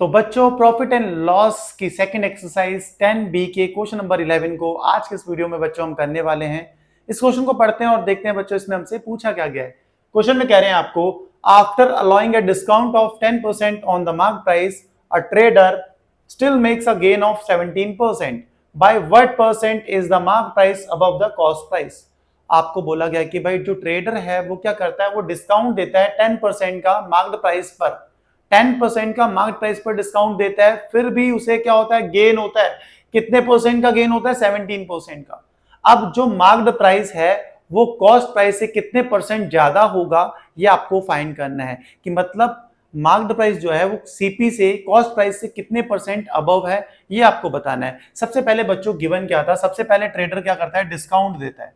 तो बच्चों profit and loss की सेकंड एक्सरसाइज 10B के क्वेश्चन नंबर 11 को आज के इस वीडियो में बच्चों हम करने वाले हैं। इस क्वेश्चन को पढ़ते हैं और देखते हैं बच्चों इसमें हमसे पूछा क्या गया है। क्वेश्चन में कह रहे हैं आपको after allowing a discount of 10% on the mark price a trader still makes a gain of 17%। By what percent is the mark price above the cost price. आपको बोला गया कि भाई जो ट्रेडर है वो क्या करता है, वो डिस्काउंट देता है 10% का मार्क्ड प्राइस पर, 10% का मार्केट प्राइस पर डिस्काउंट देता है, फिर भी उसे क्या होता है, गेन होता है। कितने परसेंट का गेन होता है? 17% का। अब जो मार्क्ड प्राइस है वो कॉस्ट प्राइस से कितने परसेंट ज्यादा होगा, ये आपको फाइंड करना है कि मतलब मार्क्ड प्राइस जो है वो सीपी से कॉस्ट प्राइस से कितने परसेंट अबव है, ये आपको बताना है। सबसे पहले बच्चों गिवन क्या था, सबसे पहले ट्रेडर क्या करता है, डिस्काउंट देता है।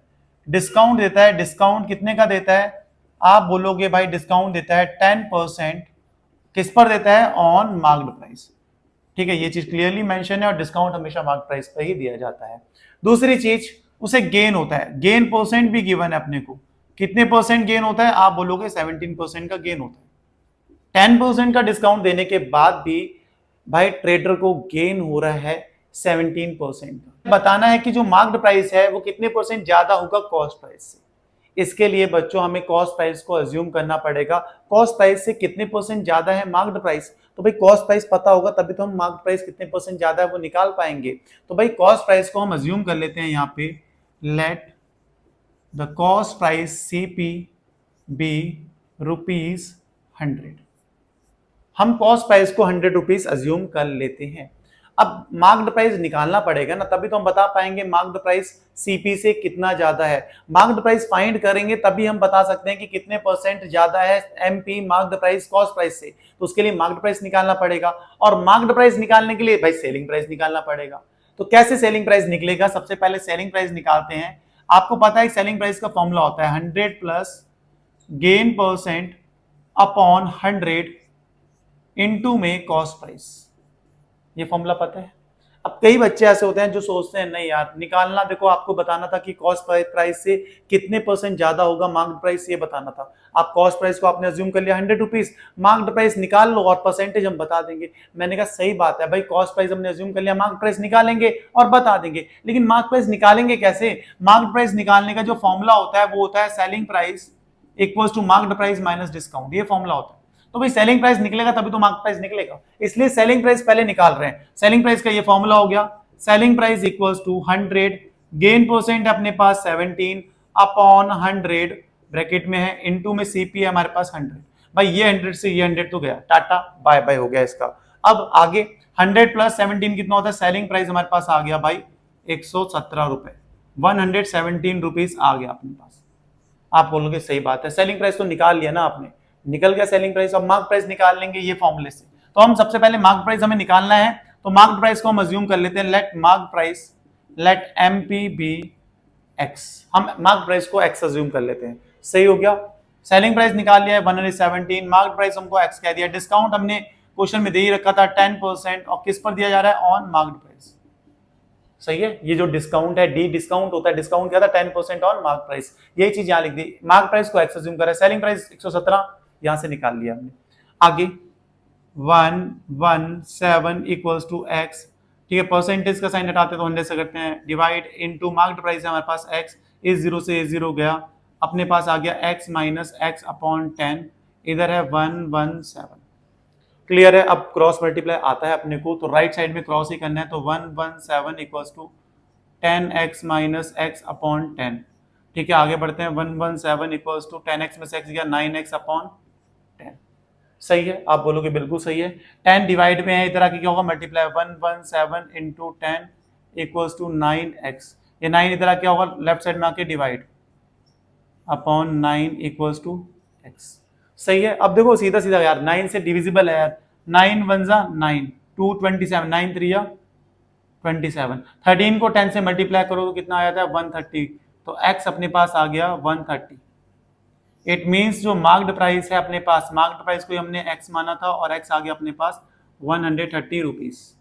डिस्काउंट देता है, डिस्काउंट कितने का देता है? आप बोलोगे भाई डिस्काउंट देता है 10%। किस पर देता है? On marked price. ठीक है, ये चीज क्लियरली मेंशन है और डिस्काउंट हमेशा मार्क्ड प्राइस पर ही दिया जाता है। दूसरी चीज उसे गेन होता है, गेन परसेंट भी गिवन है अपने को। कितने परसेंट गेन होता है? आप बोलोगे 17% का गेन होता है। 10% का डिस्काउंट देने के बाद भी भाई ट्रेडर को गेन हो रहा है 17% का। बताना है कि जो मार्क्ड प्राइस है वो कितने परसेंट ज्यादा होगा कॉस्ट प्राइस से। इसके लिए बच्चों हमें कॉस्ट प्राइस को अज्यूम करना पड़ेगा। कॉस्ट प्राइस से कितने परसेंट ज्यादा है मार्क्ड प्राइस, तो भाई कॉस्ट प्राइस पता होगा तभी तो हम मार्क्ड प्राइस कितने परसेंट ज्यादा है वो निकाल पाएंगे। तो भाई कॉस्ट प्राइस को हम अज्यूम कर लेते हैं यहाँ पे, let the cost price CP be ₹100। हम कॉस्ट प्राइस को ₹100 अज्यूम कर लेते हैं। अब मार्क्ड प्राइस निकालना पड़ेगा ना, तभी तो हम बता पाएंगे मार्क्ड प्राइस सीपी से कितना ज्यादा है। मार्क्ड प्राइस फाइंड करेंगे तभी हम बता सकते हैं कि कितने परसेंट ज्यादा है MP marked price cost price से। तो उसके लिए मार्क्ड प्राइस निकालना पड़ेगा और मार्क्ड प्राइस निकालने के लिए भाई सेलिंग प्राइस निकालना पड़ेगा। तो कैसे सेलिंग प्राइस निकलेगा? सबसे पहले सेलिंग प्राइस निकालते हैं। आपको पता है सेलिंग प्राइस का फॉर्मूला होता है 100 plus gain percent upon 100 into में कॉस्ट प्राइस। ये फॉर्मूला पता है? अब कई बच्चे ऐसे होते हैं जो सोचते हैं नहीं यार निकालना, देखो आपको बताना था कि कॉस्ट प्राइस से कितने परसेंट ज्यादा होगा मार्क्ड प्राइस, ये बताना था। आप कॉस्ट प्राइस को आपने अज्यूम कर लिया ₹100, मार्क्ड प्राइस निकाल लो और परसेंटेज हम बता देंगे। मैंने कहा सही बात है भाई, कॉस्ट प्राइस हमने अज्यूम कर लिया, मार्क्ड प्राइस निकालेंगे और बता देंगे। लेकिन मार्क्ड प्राइस निकालेंगे कैसे? मार्क्ड प्राइस निकालने का जो फॉर्मूला होता है वो होता है selling price equals to marked price minus discount, ये फॉर्मूला होता है। तो भाई सेलिंग प्राइस निकलेगा तभी तो मार्केट प्राइस निकलेगा, इसलिए सेलिंग प्राइस पहले निकाल रहे हैं। सेलिंग प्राइस का ये फॉर्मूला हो गया, selling price equals to 100, gain percent अपने पास 17 अपॉन 100 ब्रैकेट में है, इनटू में सीपी है हमारे पास 100। भाई ये 100 से ये 100 तो गया, टाटा बाय बाय हो गया इसका। अब आगे 100 प्लस 17 कितना होता है? सेलिंग प्राइस हमारे पास आ गया भाई ₹117, ₹117 आ गया अपने पास। आप बोलोगे सही बात है, सेलिंग प्राइस तो निकाल लिया ना आपने, निकल गया सेलिंग प्राइस। अब मार्क प्राइस निकाल लेंगे ये फॉर्मूले से। तो हम सबसे पहले मार्क प्राइस हमें निकालना है, तो मार्क प्राइस को हम अज्यूम कर लेते हैं, let mark price let MP be X. हम मार्क प्राइस को एक्स अज्यूम कर लेते हैं, सही हो गया। सेलिंग प्राइस निकाल लिया है 117, मार्क प्राइस हमको एक्स कह दिया, डिस्काउंट हमने क्वेश्चन में दे ही रखा था 10% और किस पर दिया जा रहा है? On mark price. सही है, ये जो डिस्काउंट है डी डिस्काउंट होता है, डिस्काउंट क्या था? 10% ऑन मार्क प्राइस, यही चीज यहां लिख दी। मार्क प्राइस को एक्स अज्यूम कर रहा है, सेलिंग प्राइस 117 यहां से निकाल लिया हमने। आगे 117 इक्वल्स टू एक्स, ठीक है, परसेंटेज का साइन हटाते तो 100 से करते हैं, डिवाइड इनटू मार्क्ड प्राइस है हमारे पास एक्स, इस 0 से इस 0 गया, अपने पास आ गया एक्स माइनस एक्स अपॉन 10, इधर है 117। क्लियर है? अब क्रॉस मल्टीप्लाई आता है अपने को, तो राइट साइड में क्रॉस ही करना है, तो 117 equals to 10x minus X upon 10। ठीक है, आगे बढ़ते हैं, 117 इक्वल्स टू 10x में से x गया 9x अपॉन 10। सही है? आप बोलोगे बिल्कुल सही है। 10 डिवाइड में है, इधर आके क्या होगा? Multiply, 117 into 10 equals to 9x, ये 9 इधर आके होगा लेफ्ट साइड में आके divide upon 9 equals to x। सही है? अब देखो सीधा सीधा यार 9 से डिविजिबल है यार, 9 1 जा 9, 2 27, 9 3 या 27, 13 को 10 से मल्टीप्लाई करो तो कितना आ जाता है? 130, तो x अपने पास आ गया 130। इट मींस जो मार्क्ड प्राइस है अपने पास, मार्क्ड प्राइस को हमने x माना था और x आ गया अपने पास ₹130।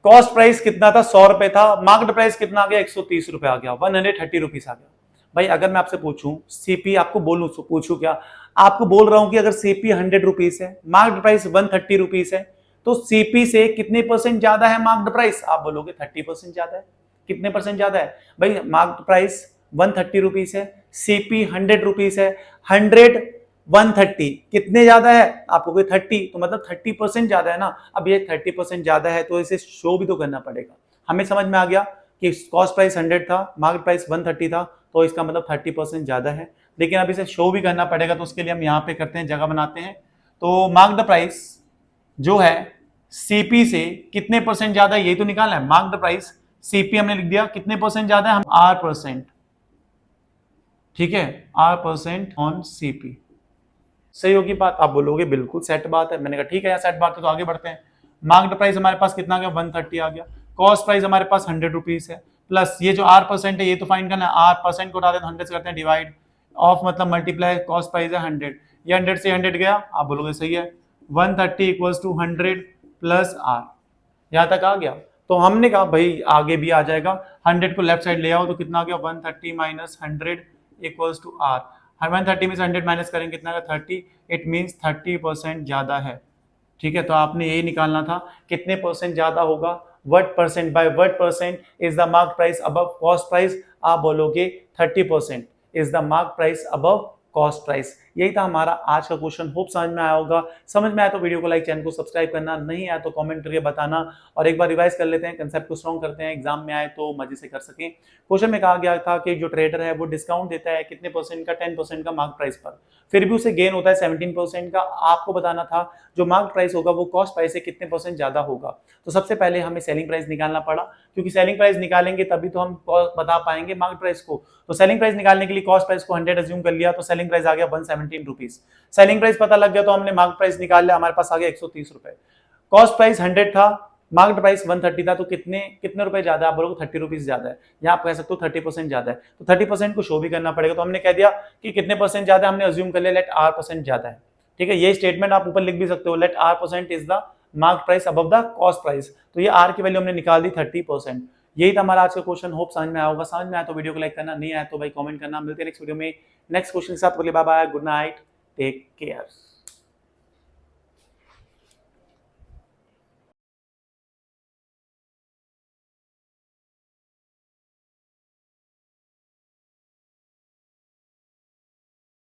कॉस्ट प्राइस कितना था? ₹100 था, मार्क्ड प्राइस कितना आ गया? ₹130 आ गया, ₹130 आ गया। भाई अगर मैं आपसे पूछूं सीपी, आपको बोलूं पूछूं क्या? आपको बोल रहा हूं कि अगर सीपी ₹100 है, मार्क्ड प्राइस ₹130 है, तो सीपी से कितने परसेंट ज्यादा है मार्क्ड प्राइस? आप बोलोगे 30% ज्यादा है। कितने परसेंट ज्यादा है भाई? मार्क्ड प्राइस 130 रुपीज है, सीपी 100 रुपीज है, 100 130 कितने ज्यादा है? आपको कोई 30, तो मतलब 30% ज्यादा है ना। अब ये 30% ज्यादा है तो इसे शो भी तो करना पड़ेगा। हमें समझ में आ गया कि कॉस्ट प्राइस 100 था, मार्केट प्राइस 130 था, तो इसका मतलब 30% ज्यादा है। लेकिन अब इसे शो भी करना पड़ेगा, तो उसके लिए हम यहाँ पे करते हैं, जगह बनाते हैं। तो मार्क द प्राइस जो है सीपी से कितने परसेंट ज्यादा है, यही तो निकालना है। मार्क द प्राइस सीपी हमने लिख दिया, कितने परसेंट ज्यादा है? हम R%, ठीक है, R% ऑन सीपी। सही होगी बात? आप बोलोगे बिल्कुल सेट बात है। मैंने कहा ठीक है यार, सेट बात है, तो आगे बढ़ते हैं। मार्क्ड प्राइस हमारे पास कितना आ गया? 130 आ गया। कॉस्ट प्राइस हमारे पास 100 रुपीज है, प्लस ये जो R% है ये तो फाइंड करना है। R% को उठाते हैं तो 100 से करते हैं डिवाइड, ऑफ मतलब मल्टीप्लाई, कॉस्ट प्राइस है 100, ये 100 से 100 गया, आप बोलोगे सही है। 130 इक्वल्स टू 100 प्लस R, यहां तक आ गया। तो हमने कहा भाई आगे भी आ जाएगा, 100 को लेफ्ट साइड ले आओ तो कितना आ गया? 130 माइनस 100 इक्वल्स टू R। 130 में से 100 माइनस करेंगे कितना का? 30। इट मीन्स 30% ज्यादा है, ठीक है। तो आपने यही निकालना था कितने परसेंट ज्यादा होगा। What percent, by what percent is the mark price above cost price? आप बोलोगे 30% is the mark price above cost price. यही था हमारा आज का क्वेश्चन। होप समझ में आया होगा। समझ में आया तो वीडियो को लाइक, चैनल को सब्सक्राइब करना, नहीं आया तो कमेंट करके बताना। और एक बार रिवाइज कर लेते हैं, कंसेप्ट को स्ट्रॉन्ग करते हैं, एग्जाम में आए तो मजे से कर सकें। क्वेश्चन में कहा गया था कि जो ट्रेडर है वो डिस्काउंट देता है कितने परसेंट का? 10% का मार्क प्राइस पर, फिर भी उसे गेन होता है 17% का। आपको बताना था जो मार्क प्राइस होगा वो कॉस्ट प्राइस से कितने परसेंट ज्यादा होगा। तो सबसे पहले हमें सेलिंग प्राइस निकालना पड़ा, क्योंकि सेलिंग प्राइस निकालेंगे तभी तो हम बता पाएंगे मार्केट प्राइस को। तो सेलिंग प्राइस निकालने के लिए कॉस्ट प्राइस को 100 अज्यूम कर लिया, तो सेलिंग प्राइस आ गया 117 रुपीज। सेलिंग प्राइस पता लग गया तो हमने मार्केट प्राइस निकाल लिया, हमारे पास आ गया 130 रुपए। कॉस्ट प्राइस 100 था, मार्केट प्राइस 130 था, तो कितने कितने रुपए ज्यादा है? आप बोलोगे 30 रुपीज ज्यादा है, या आप कह सकते हो 30% ज्यादा है। तो 30% को शो भी करना पड़ेगा, तो हमने कह दिया कि कितने परसेंट ज्यादा है, हमने अज्यूम कर लिया लेट R% ज्यादा है, ठीक है। ये स्टेटमेंट आप ऊपर लिख भी सकते हो, let R% is the mark price above the cost price. तो ये R की वैल्यू हमने निकाल दी 30%। यही था हमारा आज का क्वेश्चन। होप समझ में आया होगा। समझ में आया तो वीडियो को लाइक करना, नहीं आया तो भाई कमेंट करना। मिलते हैं नेक्स्ट वीडियो में नेक्स्ट क्वेश्चन के साथ। Bye bye, good night, take care.